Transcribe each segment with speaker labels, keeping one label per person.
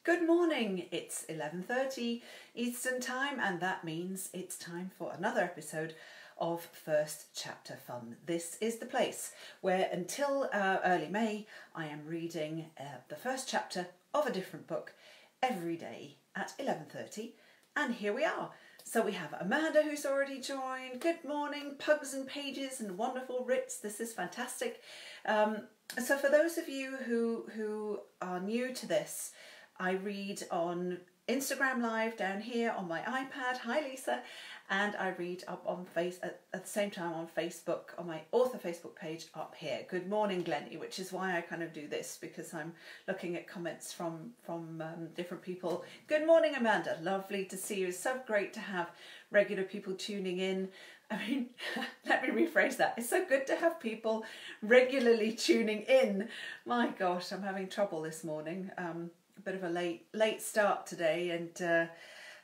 Speaker 1: Good morning, it's 11:30 Eastern Time and that means it's time for another episode of First Chapter Fun. This is the place where until early May I am reading the first chapter of a different book every day at 11:30, and here we are. So we have Amanda who's already joined. Good morning, Pugs and Pages and wonderful Ritz. This is fantastic. So for those of you who are new to this, I read on Instagram Live down here on my iPad. Hi Lisa. And I read up on at the same time on Facebook, on my author Facebook page up here. Good morning, Glennie, which is why I kind of do this, because I'm looking at comments from different people. Good morning, Amanda. Lovely to see you. It's so great to have regular people tuning in. I mean, let me rephrase that. It's so good to have people regularly tuning in. My gosh, I'm having trouble this morning. A bit of a late start today, and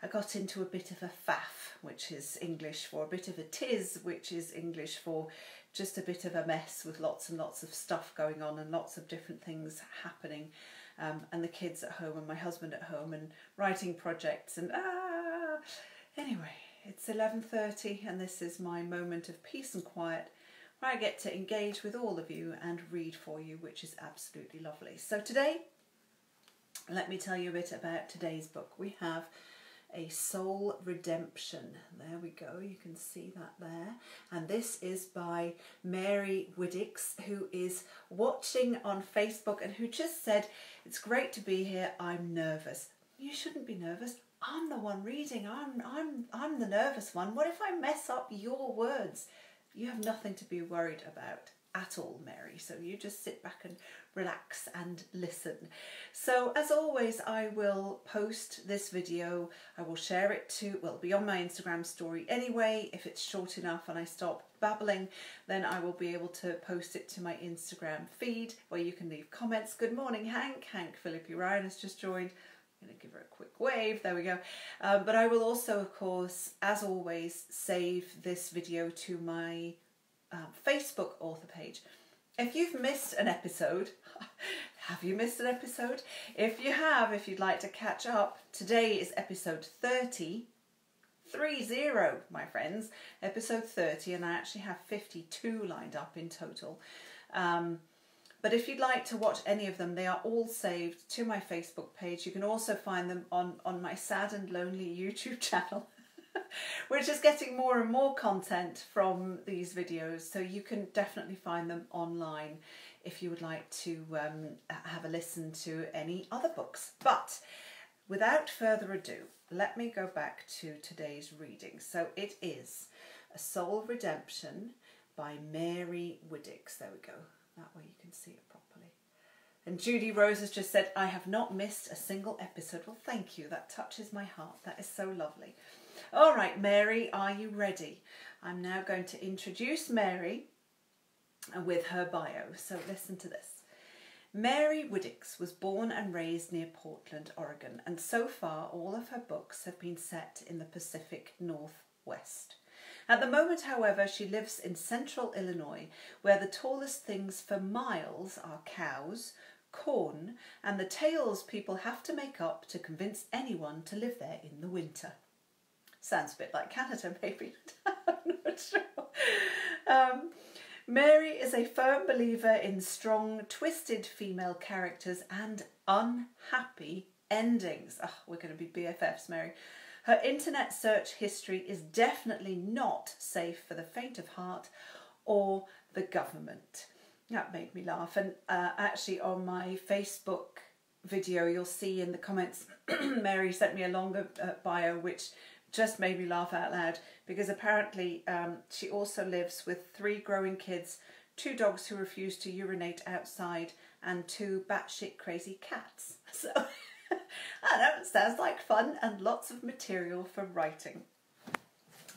Speaker 1: I got into a bit of a faff, which is English for a bit of a tiz, which is English for just a bit of a mess with lots and lots of stuff going on and lots of different things happening, and the kids at home and my husband at home and writing projects and anyway, it's 11:30 and this is my moment of peace and quiet where I get to engage with all of you and read for you, which is absolutely lovely. So today, let me tell you a bit about today's book. We have A Soul Redemption. There we go, you can see that there. And this is by Mary Widdicks, who is watching on Facebook and who just said, "It's great to be here, I'm nervous." You shouldn't be nervous. I'm the one reading. I'm the nervous one. What if I mess up your words? You have nothing to be worried about at all, Mary. So you just sit back and relax and listen. So as always, I will post this video. I will share it to, well, it'll be on my Instagram story anyway. If it's short enough and I stop babbling, then I will be able to post it to my Instagram feed where you can leave comments. Good morning, Hank. Hank Philippi Ryan has just joined. I'm going to give her a quick wave. There we go. But I will also, of course, as always, save this video to my Facebook author page. If you've missed an episode, have you missed an episode? If you have, if you'd like to catch up, today is episode 30, my friends, episode 30, and I actually have 52 lined up in total. But if you'd like to watch any of them, they are all saved to my Facebook page. You can also find them on my sad and lonely YouTube channel. We're just getting more and more content from these videos, so you can definitely find them online if you would like to have a listen to any other books. But without further ado, let me go back to today's reading. So it is A Soul Redemption by Mary Widdicks. There we go. That way you can see it properly. And Judy Rose has just said, "I have not missed a single episode." Well, thank you. That touches my heart. That is so lovely. All right, Mary, are you ready? I'm now going to introduce Mary with her bio. So listen to this. Mary Widdicks was born and raised near Portland, Oregon, and so far all of her books have been set in the Pacific Northwest. At the moment, however, she lives in central Illinois, where the tallest things for miles are cows, corn, and the tales people have to make up to convince anyone to live there in the winter. Sounds a bit like Canada, maybe. I'm not sure. Mary is a firm believer in strong, twisted female characters and unhappy endings. Oh, we're going to be BFFs, Mary. Her internet search history is definitely not safe for the faint of heart or the government. That made me laugh. And actually on my Facebook video, you'll see in the comments, Mary sent me a longer bio, which just made me laugh out loud, because apparently she also lives with 3 growing kids, 2 dogs who refuse to urinate outside, and 2 batshit crazy cats. So I know, it sounds like fun and lots of material for writing.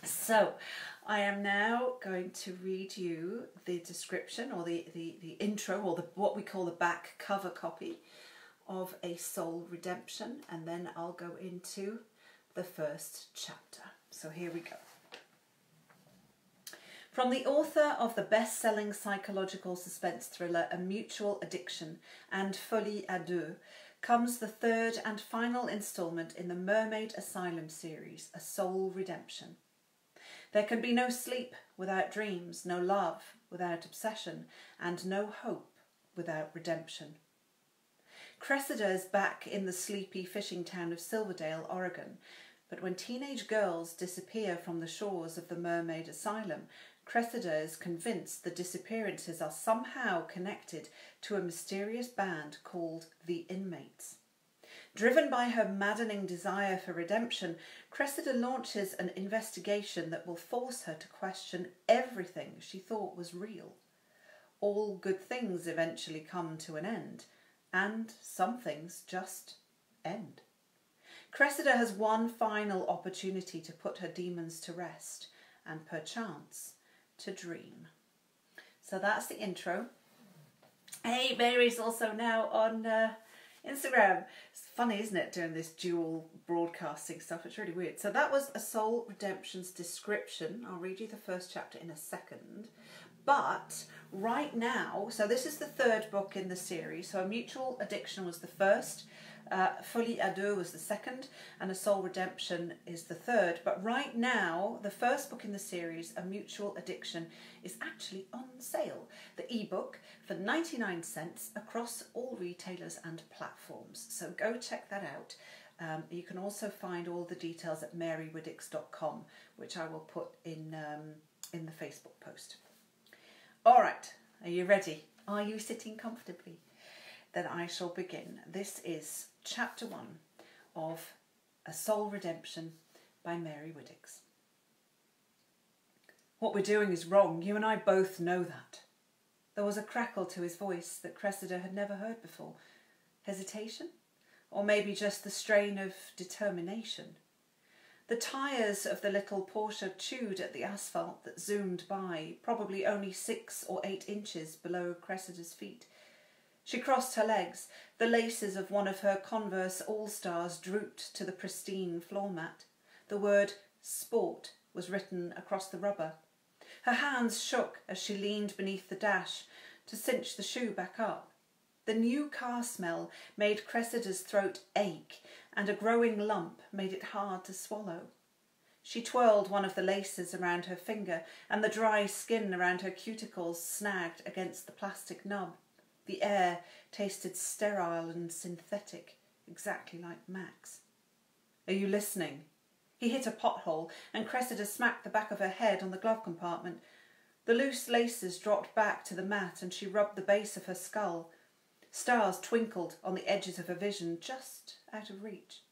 Speaker 1: So I am now going to read you the description, or the intro, or what we call the back cover copy of A Soul Redemption, and then I'll go into the first chapter. So here we go. From the author of the best-selling psychological suspense thriller A Mutual Addiction and Folie à Deux, comes the third and final instalment in the Mermaid Asylum series, A Soul Redemption. There can be no sleep without dreams, no love without obsession, and no hope without redemption. Cressida is back in the sleepy fishing town of Silverdale, Oregon, but when teenage girls disappear from the shores of the Mermaid Asylum, Cressida is convinced the disappearances are somehow connected to a mysterious band called the Inmates. Driven by her maddening desire for redemption, Cressida launches an investigation that will force her to question everything she thought was real. All good things eventually come to an end, and some things just end. Cressida has one final opportunity to put her demons to rest, and perchance to dream. So that's the intro. Hey, Mary's also now on Instagram. It's funny, isn't it, doing this dual broadcasting stuff? It's really weird. So that was A Soul Redemption's description. I'll read you the first chapter in a second. But right now, so this is the third book in the series. So A Mutual Addiction was the first, Folie à deux was the second, and A Soul Redemption is the third. But right now, the first book in the series, A Mutual Addiction, is actually on sale. The ebook for 99 cents across all retailers and platforms. So go check that out. You can also find all the details at marywiddicks.com, which I will put in the Facebook post. All right, are you ready? Are you sitting comfortably? Then I shall begin. This is chapter 1 of A Soul Redemption by Mary Widdicks. What we're doing is wrong. You and I both know that. There was a crackle to his voice that Cressida had never heard before. Hesitation? Or maybe just the strain of determination? The tyres of the little Porsche chewed at the asphalt that zoomed by, probably only 6 or 8 inches below Cressida's feet. She crossed her legs. The laces of one of her Converse All-Stars drooped to the pristine floor mat. The word sport was written across the rubber. Her hands shook as she leaned beneath the dash to cinch the shoe back up. The new car smell made Cressida's throat ache, and a growing lump made it hard to swallow. She twirled one of the laces around her finger, and the dry skin around her cuticles snagged against the plastic nub. The air tasted sterile and synthetic, exactly like Max. Are you listening? He hit a pothole, and Cressida smacked the back of her head on the glove compartment. The loose laces dropped back to the mat, and she rubbed the base of her skull. Stars twinkled on the edges of her vision, just out of reach.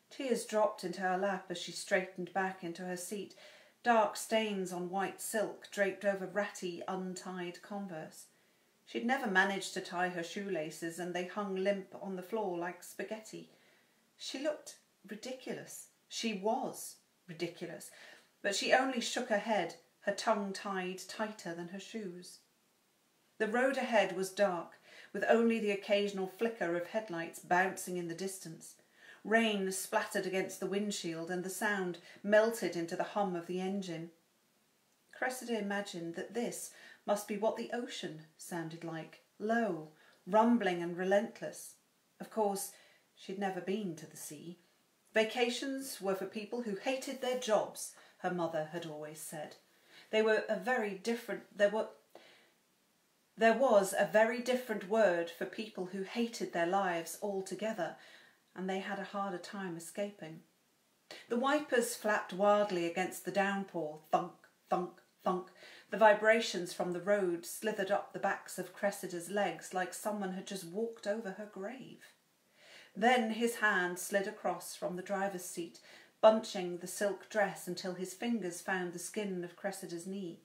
Speaker 1: Tears dropped into her lap as she straightened back into her seat, dark stains on white silk draped over ratty, untied Converse. She'd never managed to tie her shoelaces, and they hung limp on the floor like spaghetti. She looked ridiculous. She was ridiculous, but she only shook her head, her tongue tied tighter than her shoes. The road ahead was dark, with only the occasional flicker of headlights bouncing in the distance. Rain splattered against the windshield, and the sound melted into the hum of the engine. Cressida imagined that this must be what the ocean sounded like, low, rumbling and relentless. Of course, she'd never been to the sea. Vacations were for people who hated their jobs, her mother had always said. There was a very different word for people who hated their lives altogether, and they had a harder time escaping. The wipers flapped wildly against the downpour, thunk, thunk, thunk. The vibrations from the road slithered up the backs of Cressida's legs like someone had just walked over her grave. Then his hand slid across from the driver's seat, bunching the silk dress until his fingers found the skin of Cressida's knee.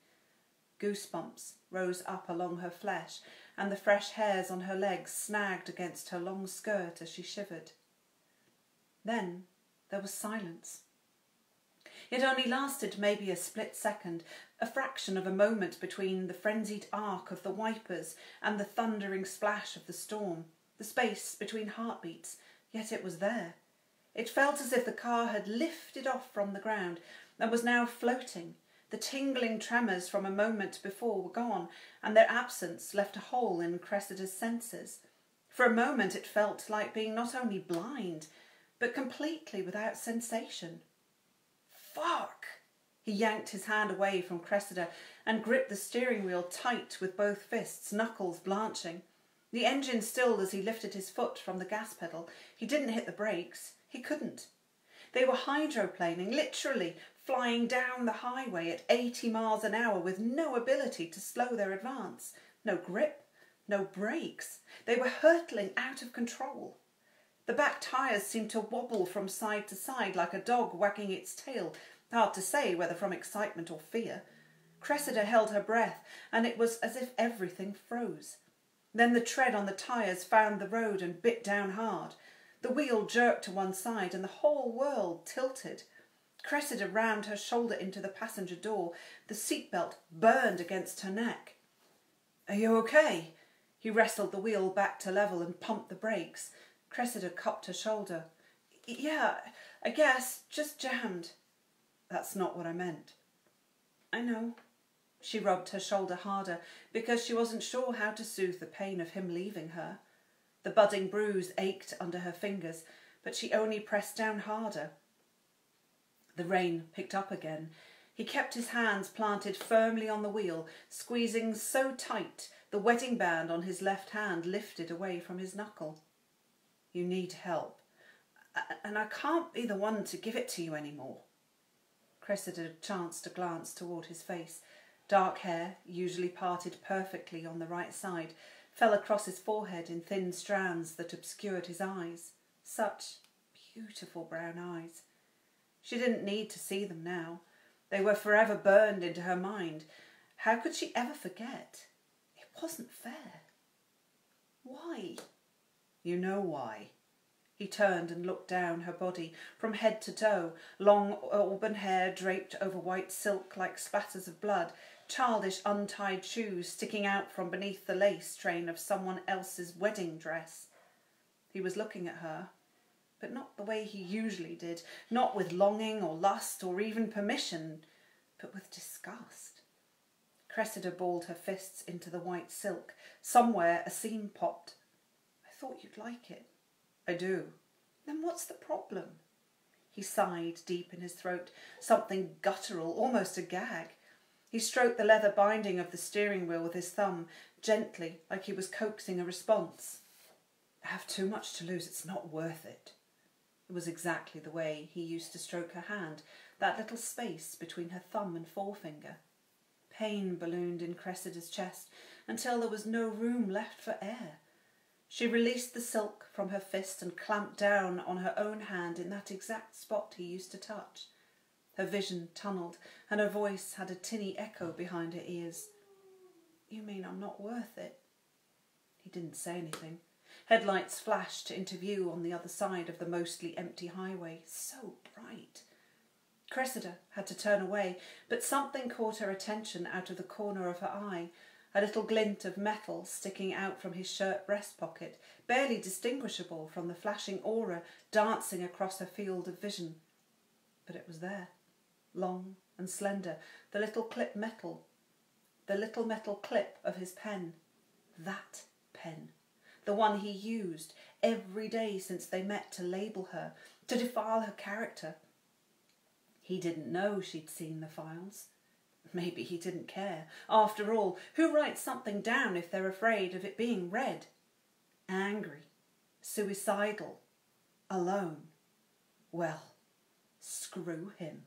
Speaker 1: Goosebumps rose up along her flesh, and the fresh hairs on her legs snagged against her long skirt as she shivered. Then there was silence. It only lasted maybe a split second, a fraction of a moment between the frenzied arc of the wipers and the thundering splash of the storm, the space between heartbeats, yet it was there. It felt as if the car had lifted off from the ground and was now floating. The tingling tremors from a moment before were gone, and their absence left a hole in Cressida's senses. For a moment it felt like being not only blind, but completely without sensation. Fuck! He yanked his hand away from Cressida and gripped the steering wheel tight with both fists, knuckles blanching. The engine stilled as he lifted his foot from the gas pedal. He didn't hit the brakes. He couldn't. They were hydroplaning, literally flying down the highway at 80 miles an hour with no ability to slow their advance. No grip, no brakes. They were hurtling out of control. The back tyres seemed to wobble from side to side like a dog wagging its tail, hard to say whether from excitement or fear. Cressida held her breath, and it was as if everything froze. Then the tread on the tyres found the road and bit down hard. The wheel jerked to one side and the whole world tilted. Cressida rammed her shoulder into the passenger door. The seatbelt burned against her neck. "Are you okay?" He wrestled the wheel back to level and pumped the brakes. Cressida cupped her shoulder. "Yeah, I guess. Just jammed." "That's not what I meant." "I know." She rubbed her shoulder harder because she wasn't sure how to soothe the pain of him leaving her. The budding bruise ached under her fingers, but she only pressed down harder. The rain picked up again. He kept his hands planted firmly on the wheel, squeezing so tight the wedding band on his left hand lifted away from his knuckle. "You need help, and I can't be the one to give it to you anymore." Cressida chanced to glance toward his face. Dark hair, usually parted perfectly on the right side, fell across his forehead in thin strands that obscured his eyes. Such beautiful brown eyes. She didn't need to see them now. They were forever burned into her mind. How could she ever forget? It wasn't fair. Why? "You know why." He turned and looked down her body from head to toe, long auburn hair draped over white silk like spatters of blood, childish untied shoes sticking out from beneath the lace train of someone else's wedding dress. He was looking at her, but not the way he usually did, not with longing or lust or even permission, but with disgust. Cressida balled her fists into the white silk. Somewhere a seam popped. "I thought you'd like it." "I do." "Then what's the problem?" He sighed deep in his throat, something guttural, almost a gag. He stroked the leather binding of the steering wheel with his thumb, gently, like he was coaxing a response. "I have too much to lose. It's not worth it." It was exactly the way he used to stroke her hand, that little space between her thumb and forefinger. Pain ballooned in Cressida's chest until there was no room left for air. She released the silk from her fist and clamped down on her own hand in that exact spot he used to touch. Her vision tunnelled, and her voice had a tinny echo behind her ears. "You mean I'm not worth it?" He didn't say anything. Headlights flashed into view on the other side of the mostly empty highway. So bright. Cressida had to turn away, but something caught her attention out of the corner of her eye, a little glint of metal sticking out from his shirt breast pocket, barely distinguishable from the flashing aura dancing across her field of vision. But it was there, long and slender, the little metal clip of his pen. That pen. The one he used every day since they met to label her, to defile her character. He didn't know she'd seen the files. Maybe he didn't care. After all, who writes something down if they're afraid of it being read? Angry, suicidal, alone. Well, screw him.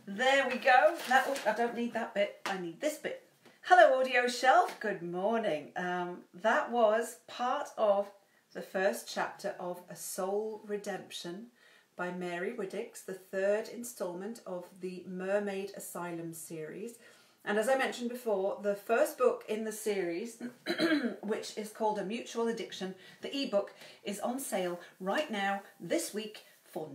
Speaker 1: There we go. I don't need that bit. I need this bit. Hello, Audio Shelf. Good morning. That was part of the first chapter of A Soul Redemption by Mary Widdicks, the third instalment of the Mermaid Asylum series. And as I mentioned before, the first book in the series, which is called A Mutual Addiction, the ebook, is on sale right now this week for